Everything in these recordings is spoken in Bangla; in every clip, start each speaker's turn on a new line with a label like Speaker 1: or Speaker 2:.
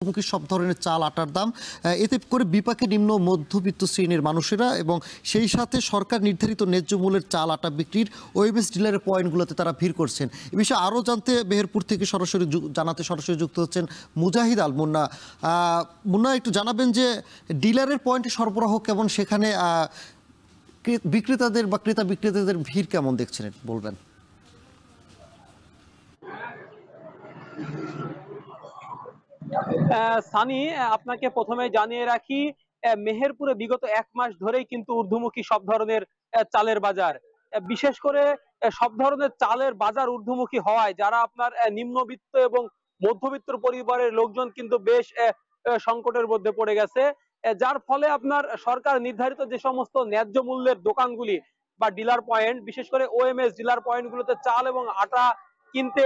Speaker 1: ঊর্ধ্বমুখী সব ধরনের চাল আটার দাম। এতে করে বিপাকে নিম্ন মধ্যবিত্ত শ্রেণীর মানুষেরা এবং সেই সাথে সরকার নির্ধারিত ন্যায্য মূল্যের চাল আটা বিক্রির ওএমএস ডিলারের পয়েন্টগুলোতে তারা ভিড় করছেন। এ বিষয়ে আরও জানতে মেহেরপুর থেকে সরাসরি যুক্ত হচ্ছেন মুজাহিদ আল মুন্না। মুন্না, একটু জানাবেন যে ডিলারের পয়েন্টে সরবরাহ কেমন, সেখানে বিক্রেতাদের বা ক্রেতা বিক্রেতাদের ভিড় কেমন দেখছেন বলবেন?
Speaker 2: সানি, আপনাকে প্রথমে জানিয়ে রাখি, মেহেরপুরে বিগত 1 মাস ধরেই কিন্তু ঊর্ধ্বমুখী সব ধরনের চালের বাজার। বিশেষ করে সব ধরনের চালের বাজার ঊর্ধ্বমুখী হওয়ায় যারা আপনার নিম্নবিত্ত এবং মধ্যবিত্ত পরিবারের লোকজন কিন্তু বেশ সংকটের মধ্যে পড়ে গেছে। যার ফলে আপনার সরকার নির্ধারিত যে সমস্ত ন্যায্য মূল্যের দোকানগুলি বা ডিলার পয়েন্ট, বিশেষ করে ওএমএস ডিলার পয়েন্টগুলোতে চাল এবং আটা কিনতে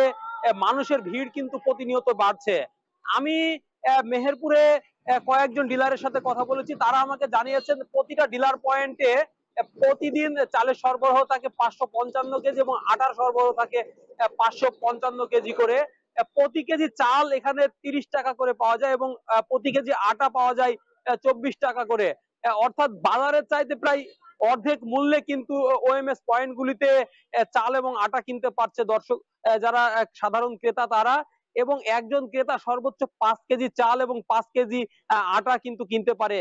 Speaker 2: মানুষের ভিড় কিন্তু প্রতিনিয়ত বাড়ছে। আমি মেহেরপুরে কয়েকজন ডিলারের সাথে কথা বলেছি, তারা আমাকে জানিয়েছেন প্রতিটা ডিলার পয়েন্টে প্রতিদিন চালের সরবরাহ থাকে 555 কেজি এবং আটার সরবরাহ থাকে 555 কেজি করে। প্রতি কেজি চাল এখানে 30 টাকা করে পাওয়া যায় এবং প্রতি কেজি আটা পাওয়া যায় 24 টাকা করে। অর্থাৎ বাজারের চাইতে প্রায় অর্ধেক মূল্যে কিন্তু ওএমএস পয়েন্ট গুলিতে চাল এবং আটা কিনতে পারছে দর্শক, যারা সাধারণ ক্রেতা তারা। এবং একজন ক্রেতা সর্বোচ্চ 5 কেজি চাল এবং 5 কেজি আটা কিন্তু কিনতে পারে,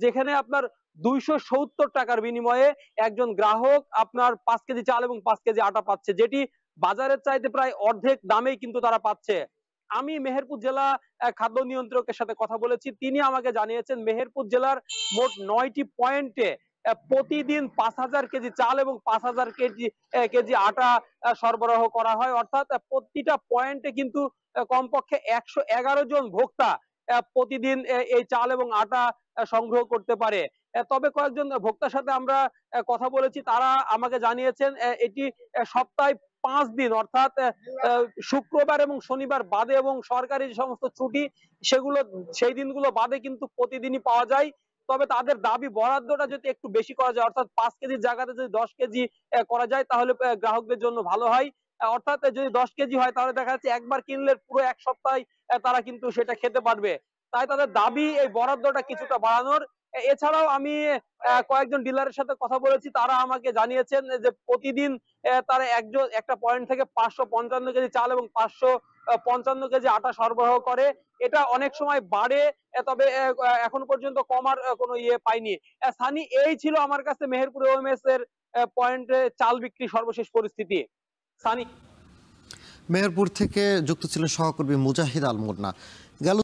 Speaker 2: যেখানে আপনার 270 টাকার বিনিময়ে একজন গ্রাহক আপনার 5 কেজি চাল এবং 5 কেজি আটা পাচ্ছে, যেটি বাজারের চাইতে প্রায় অর্ধেক দামেই কিন্তু তারা পাচ্ছে। আমি মেহেরপুর জেলা খাদ্য নিয়ন্ত্রকের সাথে কথা বলেছি, তিনি আমাকে জানিয়েছেন মেহেরপুর জেলার মোট 9টি পয়েন্টে প্রতিদিন 5000 কেজি চাল এবং 5000 কেজি আটা সরবরাহ করা হয়। অর্থাৎ প্রতিটা পয়েন্টে কিন্তু কমপক্ষে 111 জন ভোক্তা প্রতিদিন এই চাল এবং আটা সংগ্রহ করতে পারে। তবে কয়েকজন ভোক্তার সাথে আমরা কথা বলেছি, তারা আমাকে জানিয়েছেন এটি সপ্তাহে 5 দিন, অর্থাৎ শুক্রবার এবং শনিবার বাদে এবং সরকারি যে সমস্ত ছুটি সেগুলো, সেই দিনগুলো বাদে কিন্তু প্রতিদিনই পাওয়া যায়। তবে তাদের দাবি বরাদ্দটা যদি একটু বেশি করা যায়, অর্থাৎ 5 কেজির জায়গাতে যদি 10 কেজি করা যায় তাহলে গ্রাহকদের জন্য ভালো হয়। অর্থাৎ যদি 10 কেজি হয় তাহলে দেখা যাচ্ছে একবার কিনলে পুরো 1 সপ্তাহ তারা কিন্তু সেটা খেতে পারবে। তাই তাদের দাবি এই বরাদ্দটা কিছুটা বাড়ানোর। এছাড়াও আমি কয়েকজন ডিলারের সাথে কথা বলেছি, তারা আমাকে জানিয়েছেন যে প্রতিদিন তারা একটা পয়েন্ট থেকে 555 কেজি চাল এবং 555 কেজি আটা সরবরাহ করে। এটা অনেক সময় বাড়ে, তবে এখন পর্যন্ত কমার কোনো পাইনি। সানি, এই ছিল আমার কাছে মেহেরপুর ওএমএস এর পয়েন্টে চাল বিক্রি সর্বশেষ পরিস্থিতি। সানি,
Speaker 1: মেহেরপুর থেকে যুক্ত ছিলেন সহকর্মী মুজাহিদ আল মুন্না। গেল